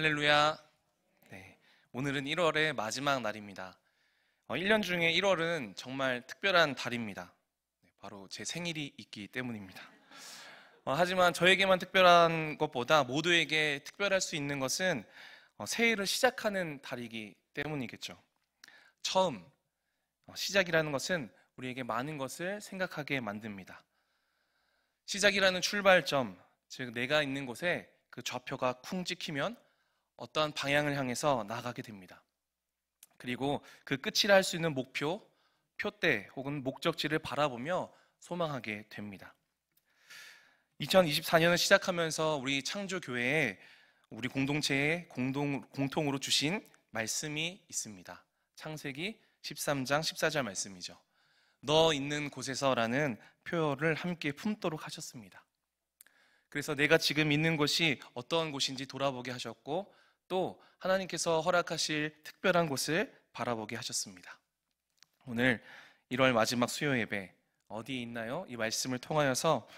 할렐루야. 네, 오늘은 1월의 마지막 날입니다. 1년 중에 1월은 정말 특별한 달입니다. 바로 제 생일이 있기 때문입니다. 하지만 저에게만 특별한 것보다 모두에게 특별할 수 있는 것은 새해를 시작하는 달이기 때문이겠죠. 처음, 시작이라는 것은 우리에게 많은 것을 생각하게 만듭니다. 시작이라는 출발점, 즉 내가 있는 곳에 그 좌표가 쿵 찍히면 어떠한 방향을 향해서 나아가게 됩니다. 그리고 그 끝이라 할 수 있는 목표, 표대 혹은 목적지를 바라보며 소망하게 됩니다. 2024년을 시작하면서 우리 창조교회에 우리 공동체에 공통으로 주신 말씀이 있습니다. 창세기 13장 14절 말씀이죠. 너 있는 곳에서라는 표현을 함께 품도록 하셨습니다. 그래서 내가 지금 있는 곳이 어떤 곳인지 돌아보게 하셨고 또 하나님께서 허락하실 특별한 곳을 바라보게 하셨습니다. 오늘 1월 마지막 수요 예배 어디에 있나요? 이 말씀을 통하여서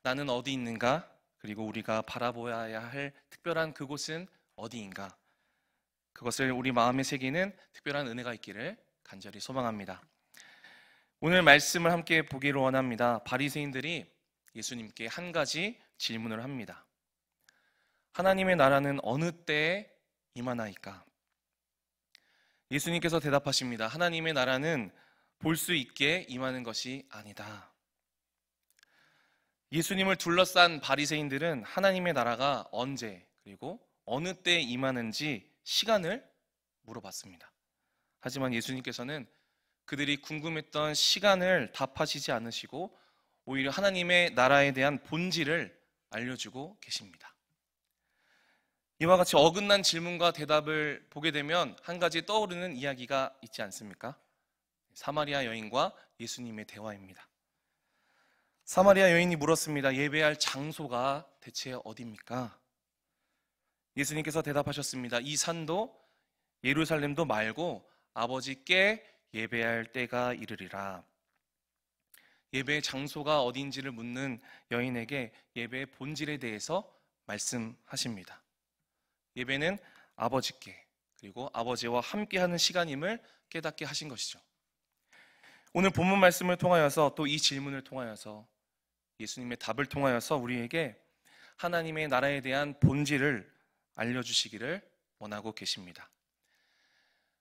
나는 어디 있는가? 그리고 우리가 바라보아야 할 특별한 그곳은 어디인가? 그것을 우리 마음에 새기는 특별한 은혜가 있기를 간절히 소망합니다. 오늘 말씀을 함께 보기를 원합니다. 바리새인들이 예수님께 한 가지 질문을 합니다. 하나님의 나라는 어느 때에 임하나이까? 예수님께서 대답하십니다. 하나님의 나라는 볼 수 있게 임하는 것이 아니다. 예수님을 둘러싼 바리새인들은 하나님의 나라가 언제 그리고 어느 때에 임하는지 시간을 물어봤습니다. 하지만 예수님께서는 그들이 궁금했던 시간을 답하시지 않으시고 오히려 하나님의 나라에 대한 본질을 알려주고 계십니다. 이와 같이 어긋난 질문과 대답을 보게 되면 한 가지 떠오르는 이야기가 있지 않습니까? 사마리아 여인과 예수님의 대화입니다. 사마리아 여인이 물었습니다. 예배할 장소가 대체 어디입니까? 예수님께서 대답하셨습니다. 이 산도 예루살렘도 말고 아버지께 예배할 때가 이르리라. 예배의 장소가 어딘지를 묻는 여인에게 예배의 본질에 대해서 말씀하십니다. 예배는 아버지께 그리고 아버지와 함께하는 시간임을 깨닫게 하신 것이죠. 오늘 본문 말씀을 통하여서 또 이 질문을 통하여서 예수님의 답을 통하여서 우리에게 하나님의 나라에 대한 본질을 알려주시기를 원하고 계십니다.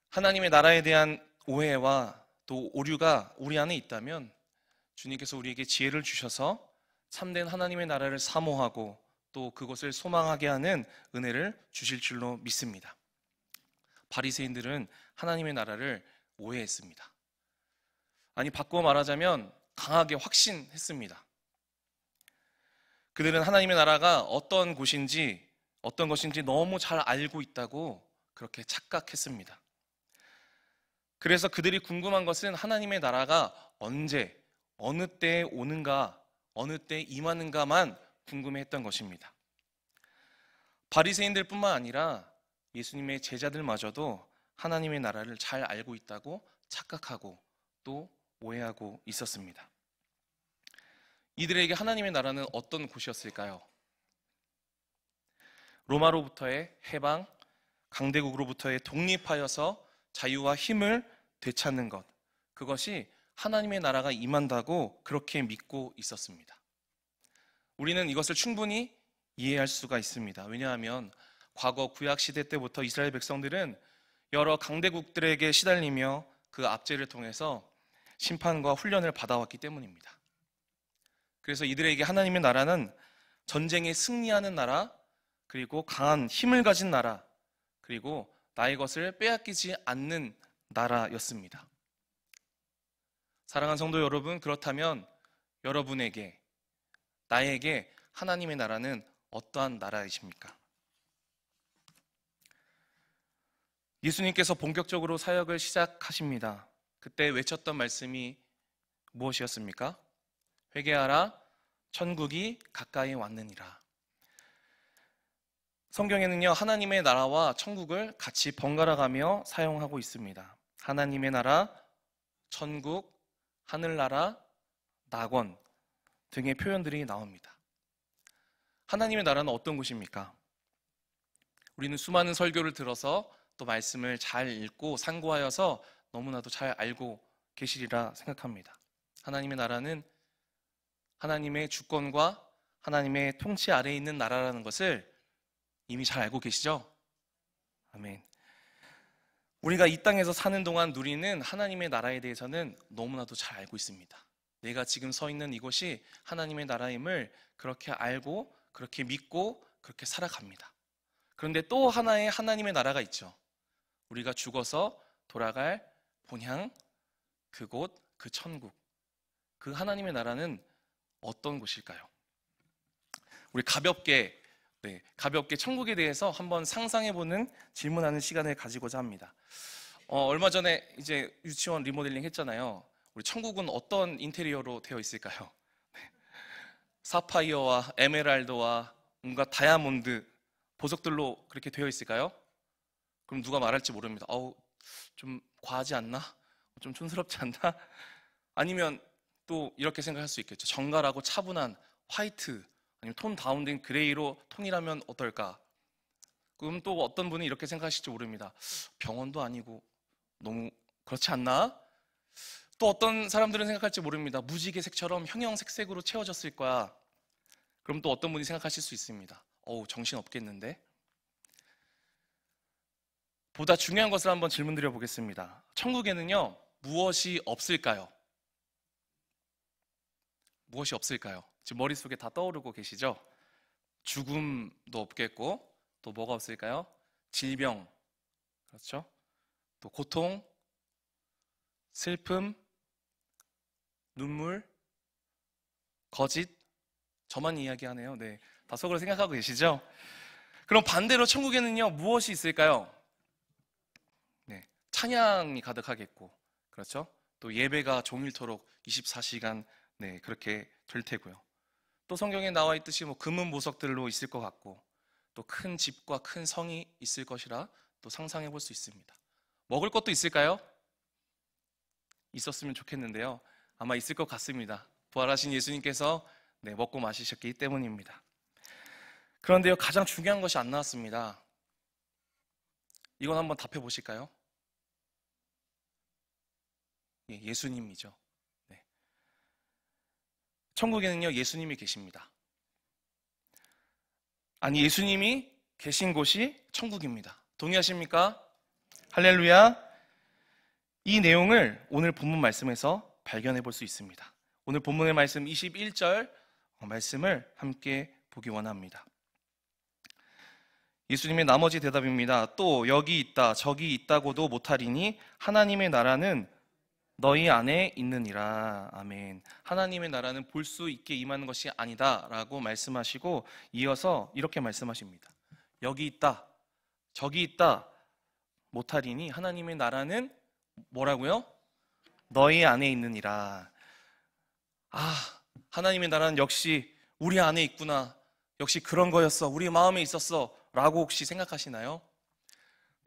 하나님의 나라에 대한 오해와 또 오류가 우리 안에 있다면 주님께서 우리에게 지혜를 주셔서 참된 하나님의 나라를 사모하고 또 그것을 소망하게 하는 은혜를 주실 줄로 믿습니다. 바리새인들은 하나님의 나라를 오해했습니다. 아니 바꾸어 말하자면 강하게 확신했습니다. 그들은 하나님의 나라가 어떤 곳인지 어떤 것인지 너무 잘 알고 있다고 그렇게 착각했습니다. 그래서 그들이 궁금한 것은 하나님의 나라가 언제 어느 때에 오는가 어느 때에 임하는가만 궁금해했던 것입니다. 바리새인들뿐만 아니라 예수님의 제자들마저도 하나님의 나라를 잘 알고 있다고 착각하고 또 오해하고 있었습니다. 이들에게 하나님의 나라는 어떤 곳이었을까요? 로마로부터의 해방, 강대국으로부터의 독립하여서 자유와 힘을 되찾는 것, 그것이 하나님의 나라가 임한다고 그렇게 믿고 있었습니다. 우리는 이것을 충분히 이해할 수가 있습니다. 왜냐하면 과거 구약시대 때부터 이스라엘 백성들은 여러 강대국들에게 시달리며 그 압제를 통해서 심판과 훈련을 받아왔기 때문입니다. 그래서 이들에게 하나님의 나라는 전쟁에 승리하는 나라, 그리고 강한 힘을 가진 나라, 그리고 나의 것을 빼앗기지 않는 나라였습니다. 사랑하는 성도 여러분, 그렇다면 여러분에게, 나에게 하나님의 나라는 어떠한 나라이십니까? 예수님께서 본격적으로 사역을 시작하십니다. 그때 외쳤던 말씀이 무엇이었습니까? 회개하라, 천국이 가까이 왔느니라. 성경에는요, 하나님의 나라와 천국을 같이 번갈아 가며 사용하고 있습니다. 하나님의 나라, 천국, 하늘나라, 낙원 등의 표현들이 나옵니다. 하나님의 나라는 어떤 곳입니까? 우리는 수많은 설교를 들어서 또 말씀을 잘 읽고 상고하여서 너무나도 잘 알고 계시리라 생각합니다. 하나님의 나라는 하나님의 주권과 하나님의 통치 아래에 있는 나라라는 것을 이미 잘 알고 계시죠? 아멘. 우리가 이 땅에서 사는 동안 누리는 하나님의 나라에 대해서는 너무나도 잘 알고 있습니다. 내가 지금 서 있는 이곳이 하나님의 나라임을 그렇게 알고 그렇게 믿고 그렇게 살아갑니다. 그런데 또 하나의 하나님의 나라가 있죠. 우리가 죽어서 돌아갈 본향, 그곳, 그 천국. 그 하나님의 나라는 어떤 곳일까요? 우리 가볍게 천국에 대해서 한번 상상해보는 질문하는 시간을 가지고자 합니다. 얼마 전에 이제 유치원 리모델링 했잖아요. 우리 천국은 어떤 인테리어로 되어 있을까요? 사파이어와 에메랄드와 뭔가 다이아몬드, 보석들로 그렇게 되어 있을까요? 그럼 누가 말할지 모릅니다. 좀 과하지 않나? 좀 촌스럽지 않나? 아니면 또 이렇게 생각할 수 있겠죠. 정갈하고 차분한 화이트, 아니면 톤 다운된 그레이로 통일하면 어떨까? 그럼 또 어떤 분이 이렇게 생각하실지 모릅니다. 병원도 아니고 너무 그렇지 않나? 또 어떤 사람들은 생각할지 모릅니다. 무지개색처럼 형형색색으로 채워졌을 거야. 그럼 또 어떤 분이 생각하실 수 있습니다. 정신 없겠는데? 보다 중요한 것을 한번 질문 드려보겠습니다. 천국에는요, 무엇이 없을까요? 무엇이 없을까요? 지금 머릿속에 다 떠오르고 계시죠? 죽음도 없겠고, 또 뭐가 없을까요? 질병, 그렇죠? 또 고통, 슬픔, 눈물, 거짓. 저만 이야기하네요. 네, 다 속으로 생각하고 계시죠? 그럼 반대로 천국에는요, 무엇이 있을까요? 네, 찬양이 가득하겠고, 그렇죠? 또 예배가 종일토록 24시간 그렇게 될 테고요. 또 성경에 나와 있듯이 금은 보석들로 있을 것 같고, 또 큰 집과 큰 성이 있을 것이라 또 상상해 볼 수 있습니다. 먹을 것도 있을까요? 있었으면 좋겠는데요. 아마 있을 것 같습니다. 부활하신 예수님께서 먹고 마시셨기 때문입니다. 그런데요, 가장 중요한 것이 안 나왔습니다. 이건 한번 답해 보실까요? 예수님이죠. 천국에는요, 예수님이 계십니다. 아니, 예수님이 계신 곳이 천국입니다. 동의하십니까? 할렐루야. 이 내용을 오늘 본문 말씀에서 발견해 볼 수 있습니다. 오늘 본문의 말씀 21절 말씀을 함께 보기 원합니다. 예수님의 나머지 대답입니다. 또 여기 있다 저기 있다고도 못하리니 하나님의 나라는 너희 안에 있느니라. 아멘. 하나님의 나라는 볼 수 있게 임하는 것이 아니다 라고 말씀하시고 이어서 이렇게 말씀하십니다. 여기 있다 저기 있다 못하리니 하나님의 나라는 뭐라고요? 너희 안에 있느니라. 하나님의 나라는 역시 우리 안에 있구나, 역시 그런 거였어, 우리 마음에 있었어 라고 혹시 생각하시나요?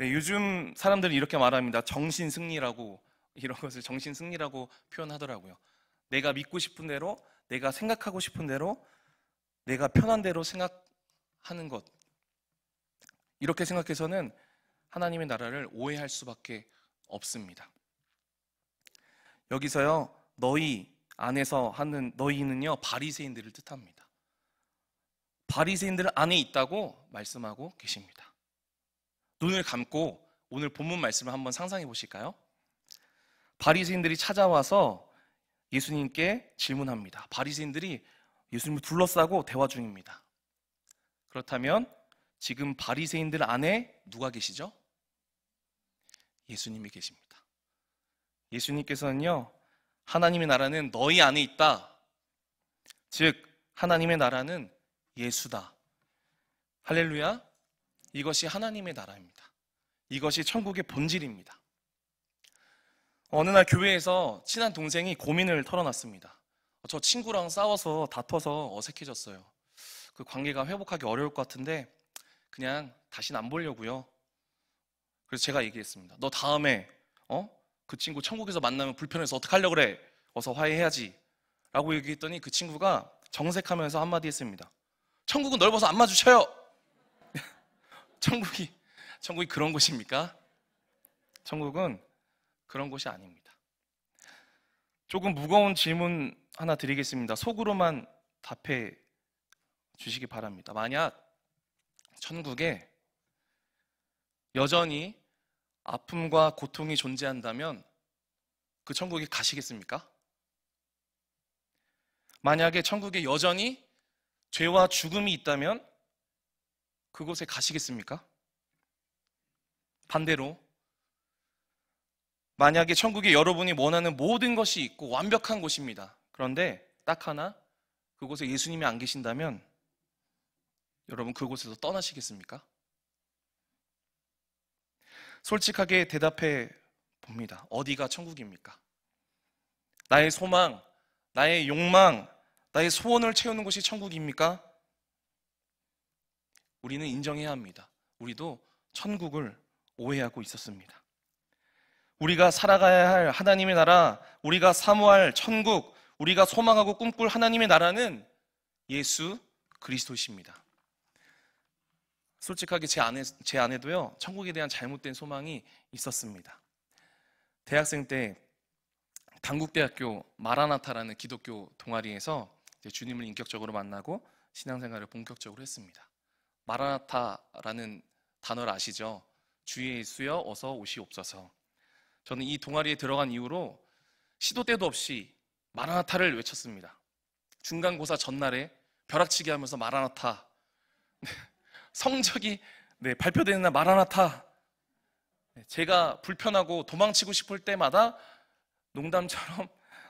요즘 사람들은 이렇게 말합니다. 정신승리라고, 이런 것을 정신승리라고 표현하더라고요. 내가 믿고 싶은 대로, 내가 생각하고 싶은 대로, 내가 편한 대로 생각하는 것, 이렇게 생각해서는 하나님의 나라를 오해할 수밖에 없습니다. 여기서요, 너희 안에서 하는 너희는요, 바리새인들을 뜻합니다. 바리새인들 안에 있다고 말씀하고 계십니다. 눈을 감고 오늘 본문 말씀을 한번 상상해 보실까요? 바리새인들이 찾아와서 예수님께 질문합니다. 바리새인들이 예수님을 둘러싸고 대화 중입니다. 그렇다면 지금 바리새인들 안에 누가 계시죠? 예수님이 계십니다. 예수님께서는요, 하나님의 나라는 너희 안에 있다. 즉 하나님의 나라는 예수다. 할렐루야. 이것이 하나님의 나라입니다. 이것이 천국의 본질입니다. 어느 날 교회에서 친한 동생이 고민을 털어놨습니다. 저 친구랑 싸워서 다퉈서 어색해졌어요. 그 관계가 회복하기 어려울 것 같은데 그냥 다시는 안 보려고요. 그래서 제가 얘기했습니다. 너 다음에 그 친구 천국에서 만나면 불편해서 어떡하려고 그래? 어서 화해해야지 라고 얘기했더니 그 친구가 정색하면서 한마디 했습니다. 천국은 넓어서 안 마주쳐요. 천국이 그런 곳입니까? 천국은 그런 곳이 아닙니다. 조금 무거운 질문 하나 드리겠습니다. 속으로만 답해 주시기 바랍니다. 만약 천국에 여전히 아픔과 고통이 존재한다면 그 천국에 가시겠습니까? 만약에 천국에 여전히 죄와 죽음이 있다면 그곳에 가시겠습니까? 반대로 만약에 천국에 여러분이 원하는 모든 것이 있고 완벽한 곳입니다. 그런데 딱 하나 그곳에 예수님이 안 계신다면 여러분 그곳에서 떠나시겠습니까? 솔직하게 대답해 봅니다. 어디가 천국입니까? 나의 소망, 나의 욕망, 나의 소원을 채우는 곳이 천국입니까? 우리는 인정해야 합니다. 우리도 천국을 오해하고 있었습니다. 우리가 살아가야 할 하나님의 나라, 우리가 사모할 천국, 우리가 소망하고 꿈꿀 하나님의 나라는 예수 그리스도이십니다. 솔직하게 제 안에도요, 천국에 대한 잘못된 소망이 있었습니다. 대학생 때 단국대학교 마라나타라는 기독교 동아리에서 주님을 인격적으로 만나고 신앙생활을 본격적으로 했습니다. 마라나타라는 단어를 아시죠? 주 예수여 어서 오시옵소서. 저는 이 동아리에 들어간 이후로 시도 때도 없이 마라나타를 외쳤습니다. 중간고사 전날에 벼락치기 하면서 마라나타, 성적이 발표되는 날 마라나타. 제가 불편하고 도망치고 싶을 때마다 농담처럼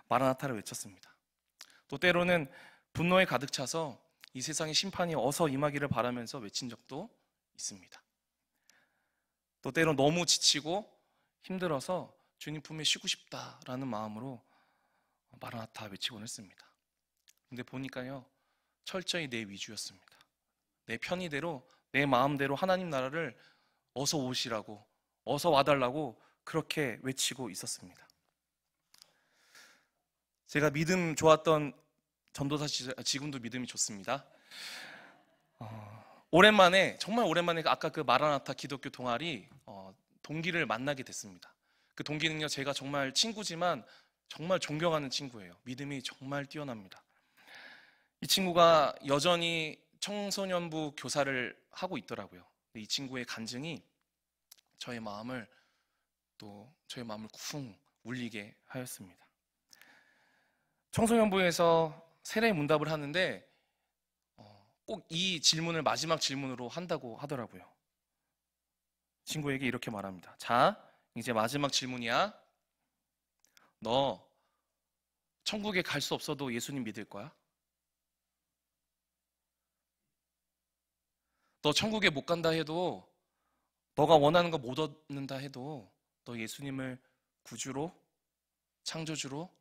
마라나타를 외쳤습니다. 또 때로는 분노에 가득 차서 이 세상의 심판이 어서 임하기를 바라면서 외친 적도 있습니다. 또 때로 너무 지치고 힘들어서 주님 품에 쉬고 싶다라는 마음으로 마라나타 외치곤 했습니다. 근데 보니까요, 철저히 내 위주였습니다. 내 편의대로, 내 마음대로 하나님 나라를 어서 오시라고, 어서 와달라고 그렇게 외치고 있었습니다. 제가 믿음 좋았던 전도사 지금도 믿음이 좋습니다. 정말 오랜만에 아까 그 마라나타 기독교 동아리 동기를 만나게 됐습니다. 그 동기는요, 제가 정말 친구지만 정말 존경하는 친구예요. 믿음이 정말 뛰어납니다. 이 친구가 여전히 청소년부 교사를 하고 있더라고요. 이 친구의 간증이 저의 마음을 쿵 울리게 하였습니다. 청소년부에서 세례 문답을 하는데 꼭 이 질문을 마지막 질문으로 한다고 하더라고요. 친구에게 이렇게 말합니다. 자, 이제 마지막 질문이야. 너 천국에 갈 수 없어도 예수님 믿을 거야? 너 천국에 못 간다 해도, 너가 원하는 거 못 얻는다 해도 너 예수님을 구주로, 창조주로,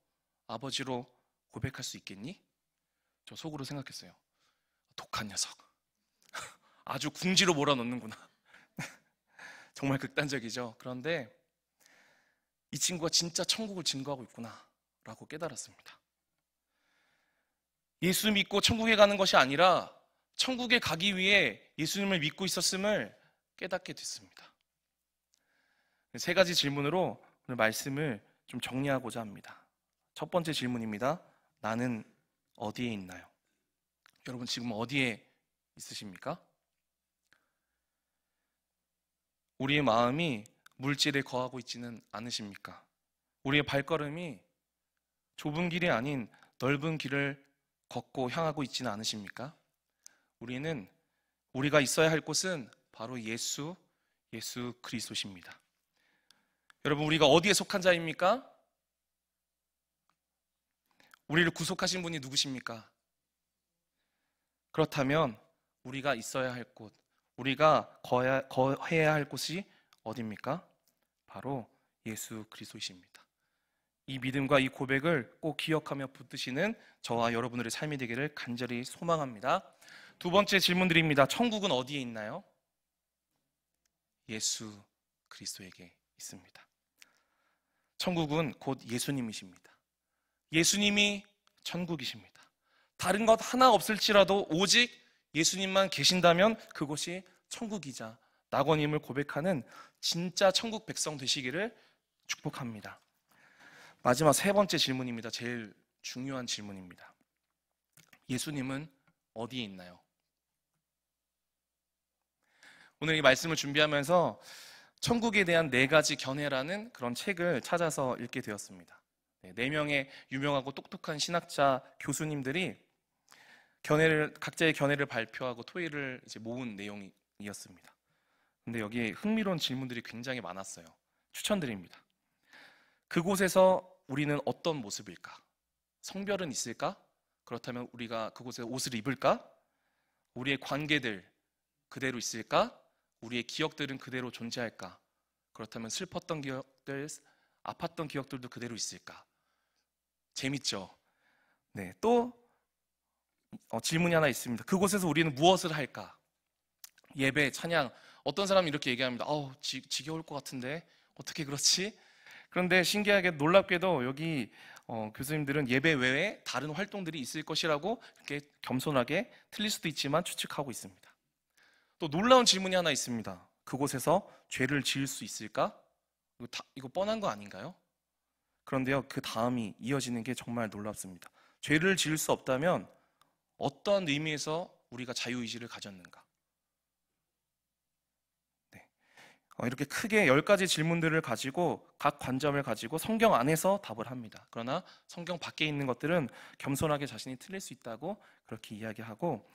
아버지로 고백할 수 있겠니? 저 속으로 생각했어요. 독한 녀석. 아주 궁지로 몰아넣는구나. 정말 극단적이죠. 그런데 이 친구가 진짜 천국을 증거하고 있구나 라고 깨달았습니다. 예수 믿고 천국에 가는 것이 아니라 천국에 가기 위해 예수님을 믿고 있었음을 깨닫게 됐습니다. 세 가지 질문으로 오늘 말씀을 좀 정리하고자 합니다. 첫 번째 질문입니다. 나는 어디에 있나요? 여러분 지금 어디에 있으십니까? 우리의 마음이 물질에 거하고 있지는 않으십니까? 우리의 발걸음이 좁은 길이 아닌 넓은 길을 걷고 향하고 있지는 않으십니까? 우리가 있어야 할 곳은 바로 예수 그리스도십니다. 여러분, 우리가 어디에 속한 자입니까? 우리를 구속하신 분이 누구십니까? 그렇다면 우리가 있어야 할 곳, 우리가 거해야 할 곳이 어디입니까? 바로 예수 그리스도이십니다. 이 믿음과 이 고백을 꼭 기억하며 붙드시는 저와 여러분들의 삶이 되기를 간절히 소망합니다. 두 번째 질문 드립니다. 천국은 어디에 있나요? 예수 그리스도에게 있습니다. 천국은 곧 예수님이십니다. 예수님이 천국이십니다. 다른 것 하나 없을지라도 오직 예수님만 계신다면 그곳이 천국이자 낙원임을 고백하는 진짜 천국 백성 되시기를 축복합니다. 마지막 세 번째 질문입니다. 제일 중요한 질문입니다. 예수님은 어디에 있나요? 오늘 이 말씀을 준비하면서 천국에 대한 4가지 견해라는 그런 책을 찾아서 읽게 되었습니다. 4명의 유명하고 똑똑한 신학자 교수님들이 각자의 견해를 발표하고 토의를 이제 모은 내용이었습니다. 근데 여기에 흥미로운 질문들이 굉장히 많았어요. 추천드립니다. 그곳에서 우리는 어떤 모습일까? 성별은 있을까? 그렇다면 우리가 그곳에 옷을 입을까? 우리의 관계들 그대로 있을까? 우리의 기억들은 그대로 존재할까? 그렇다면 슬펐던 기억들, 아팠던 기억들도 그대로 있을까? 재밌죠? 네, 또 질문이 하나 있습니다. 그곳에서 우리는 무엇을 할까? 예배, 찬양. 어떤 사람은 이렇게 얘기합니다. 지겨울 것 같은데 어떻게 그렇지? 그런데 신기하게 놀랍게도 여기 교수님들은 예배 외에 다른 활동들이 있을 것이라고 이렇게 겸손하게 틀릴 수도 있지만 추측하고 있습니다. 또 놀라운 질문이 하나 있습니다. 그곳에서 죄를 지을 수 있을까? 이거 뻔한 거 아닌가요? 그런데요, 그 다음이 이어지는 게 정말 놀랍습니다. 죄를 지을 수 없다면 어떤 의미에서 우리가 자유의지를 가졌는가? 네. 이렇게 크게 10가지 질문들을 가지고 각 관점을 가지고 성경 안에서 답을 합니다. 그러나 성경 밖에 있는 것들은 겸손하게 자신이 틀릴 수 있다고 그렇게 이야기하고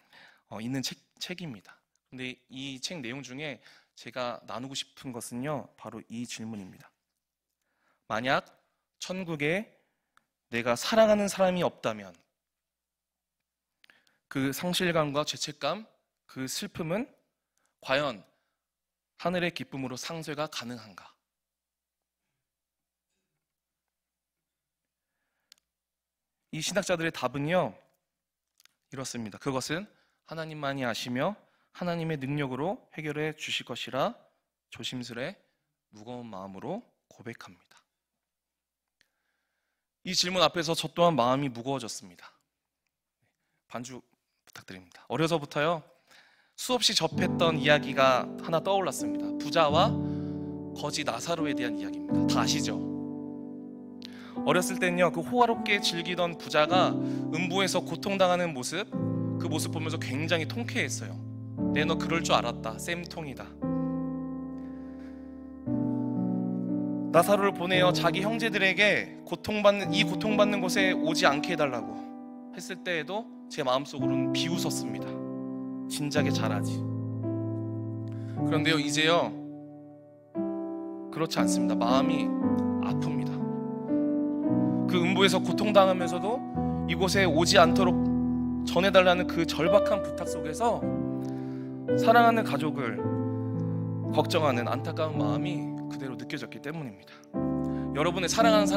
있는 책입니다. 근데 이 책 내용 중에 제가 나누고 싶은 것은요, 바로 이 질문입니다. 만약 천국에 내가 사랑하는 사람이 없다면 그 상실감과 죄책감, 그 슬픔은 과연 하늘의 기쁨으로 상쇄가 가능한가? 이 신학자들의 답은요, 이렇습니다. 그것은 하나님만이 아시며 하나님의 능력으로 해결해 주실 것이라 조심스레 무거운 마음으로 고백합니다. 이 질문 앞에서 저 또한 마음이 무거워졌습니다. 반주 부탁드립니다. 어려서부터요, 수없이 접했던 이야기가 하나 떠올랐습니다. 부자와 거지 나사로에 대한 이야기입니다. 다 아시죠? 어렸을 때는요, 그 호화롭게 즐기던 부자가 음부에서 고통당하는 모습, 그 모습 보면서 굉장히 통쾌했어요. 너 그럴 줄 알았다. 쌤통이다. 나사로를 보내어 자기 형제들에게 이 고통받는 곳에 오지 않게 해달라고 했을 때에도 제 마음속으로는 비웃었습니다. 진작에 잘하지. 그런데요, 이제요, 그렇지 않습니다. 마음이 아픕니다. 그 음부에서 고통당하면서도 이곳에 오지 않도록 전해달라는 그 절박한 부탁 속에서 사랑하는 가족을 걱정하는 안타까운 마음이 그대로 느껴졌기 때문입니다. 여러분의 사랑하는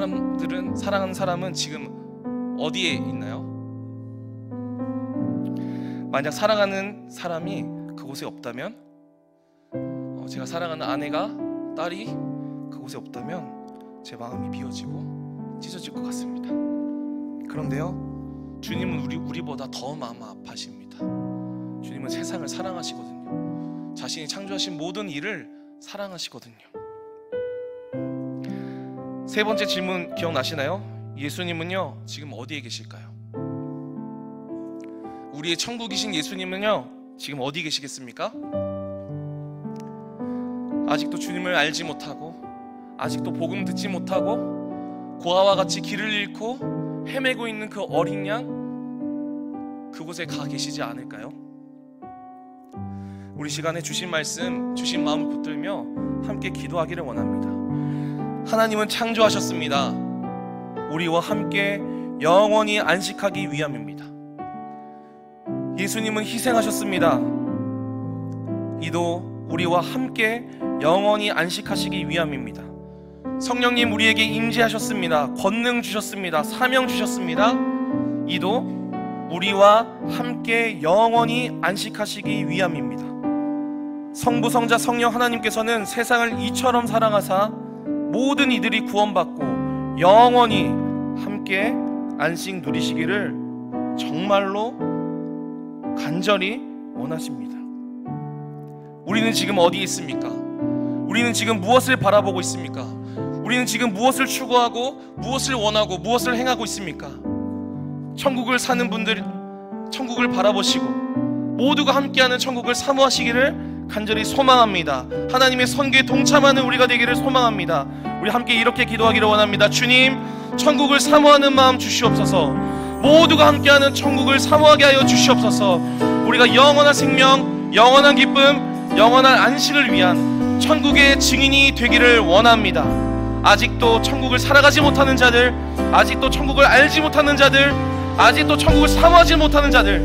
사람은 지금 어디에 있나요? 만약 사랑하는 사람이 그곳에 없다면, 제가 사랑하는 아내가, 딸이 그곳에 없다면 제 마음이 비워지고 찢어질 것 같습니다. 그런데요, 주님은 우리보다 더 마음 아파하십니다. 주님은 세상을 사랑하시거든요. 자신이 창조하신 모든 일을 사랑하시거든요. 세 번째 질문 기억나시나요? 예수님은요, 지금 어디에 계실까요? 우리의 천국이신 예수님은요, 지금 어디 계시겠습니까? 아직도 주님을 알지 못하고, 아직도 복음 듣지 못하고, 고아와 같이 길을 잃고 헤매고 있는 그 어린 양, 그곳에 가 계시지 않을까요? 우리 시간에 주신 말씀, 주신 마음을 붙들며 함께 기도하기를 원합니다. 하나님은 창조하셨습니다. 우리와 함께 영원히 안식하기 위함입니다. 예수님은 희생하셨습니다. 이도 우리와 함께 영원히 안식하시기 위함입니다. 성령님 우리에게 임재하셨습니다. 권능 주셨습니다. 사명 주셨습니다. 이도 우리와 함께 영원히 안식하시기 위함입니다. 성부, 성자, 성령 하나님께서는 세상을 이처럼 사랑하사 모든 이들이 구원받고 영원히 함께 안식 누리시기를 정말로 간절히 원하십니다. 우리는 지금 어디에 있습니까? 우리는 지금 무엇을 바라보고 있습니까? 우리는 지금 무엇을 추구하고 무엇을 원하고 무엇을 행하고 있습니까? 천국을 사는 분들, 천국을 바라보시고 모두가 함께하는 천국을 사모하시기를 간절히 소망합니다. 하나님의 선교에 동참하는 우리가 되기를 소망합니다. 우리 함께 이렇게 기도하기를 원합니다. 주님, 천국을 사모하는 마음 주시옵소서. 모두가 함께하는 천국을 사모하게 하여 주시옵소서. 우리가 영원한 생명, 영원한 기쁨, 영원한 안식을 위한 천국의 증인이 되기를 원합니다. 아직도 천국을 살아가지 못하는 자들, 아직도 천국을 알지 못하는 자들, 아직도 천국을 사모하지 못하는 자들,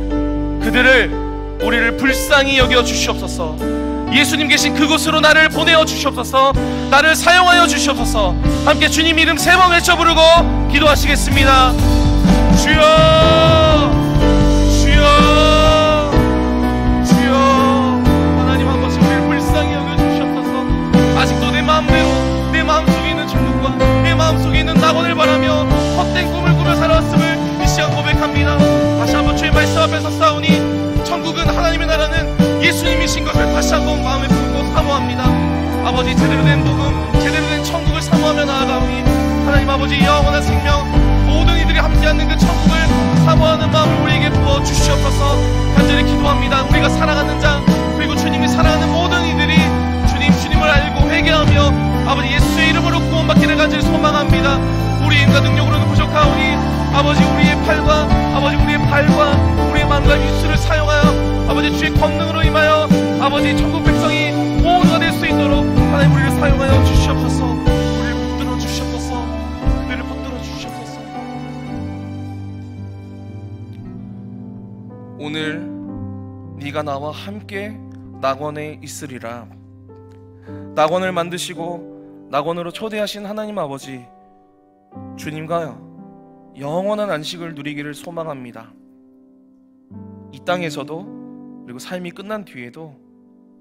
그들을 우리를 불쌍히 여겨 주시옵소서. 예수님 계신 그곳으로 나를 보내어 주시옵소서. 나를 사용하여 주시옵소서. 함께 주님 이름 3번 외쳐 부르고 기도하시겠습니다. 주여, 주여, 주여. 하나님 한 번씩 우리를 불쌍히 여겨 주시옵소서. 아직도 내 마음대로, 내 마음속에 있는 천국과 내 마음속에 있는 낙원을 바라며 헛된 꿈을 꾸며 살아왔음을 이 시간 고백합니다. 다시 한번 주의 말씀 앞에서 싸우니 천국은, 하나님의 나라는 예수님이신 것을 다시 한번 마음에 품고 사모합니다. 아버지, 제대로 된 복음, 제대로 된 천국을 사모하며 나아가오니 하나님 아버지, 영원한 생명, 모든 이들이 함께하는 그 천국을 사모하는 마음을 우리에게 부어 주시옵소서. 간절히 기도합니다. 우리가 사랑하는 자, 그리고 주님이 사랑하는 모든 이들이 주님을 알고 회개하며 아버지 예수의 이름으로 구원받기를 간절히 소망합니다. 우리 인간 능력으로는 부족하오니 아버지, 우리의 팔과 아버지 우리의 발과 우리의 마음과 입술을 사용하여 아버지 주의 권능으로 임하여 아버지 천국 백성이 모두가 될 수 있도록 하나님 우리를 사용하여 주시옵소서. 우리를 붙들어 주시옵소서. 그들을 붙들어 주시옵소서. 오늘 네가 나와 함께 낙원에 있으리라. 낙원을 만드시고 낙원으로 초대하신 하나님 아버지, 주님과 영원한 안식을 누리기를 소망합니다. 이 땅에서도, 그리고 삶이 끝난 뒤에도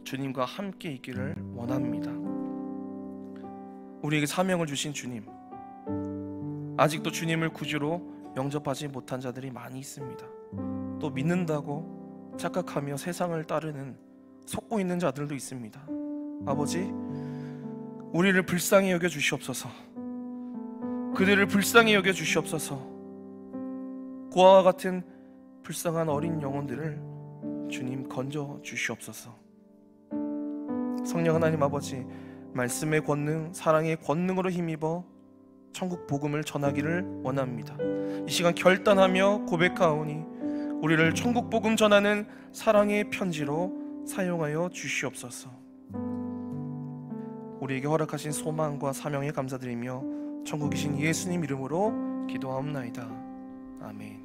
주님과 함께 있기를 원합니다. 우리에게 사명을 주신 주님, 아직도 주님을 구주로 영접하지 못한 자들이 많이 있습니다. 또 믿는다고 착각하며 세상을 따르는 속고 있는 자들도 있습니다. 아버지, 우리를 불쌍히 여겨 주시옵소서. 그들을 불쌍히 여겨 주시옵소서. 고아와 같은 불쌍한 어린 영혼들을 주님 건져 주시옵소서. 성령 하나님 아버지, 말씀의 권능, 사랑의 권능으로 힘입어 천국 복음을 전하기를 원합니다. 이 시간 결단하며 고백하오니 우리를 천국 복음 전하는 사랑의 편지로 사용하여 주시옵소서. 우리에게 허락하신 소망과 사명에 감사드리며 천국이신 예수님 이름으로 기도하옵나이다. 아멘.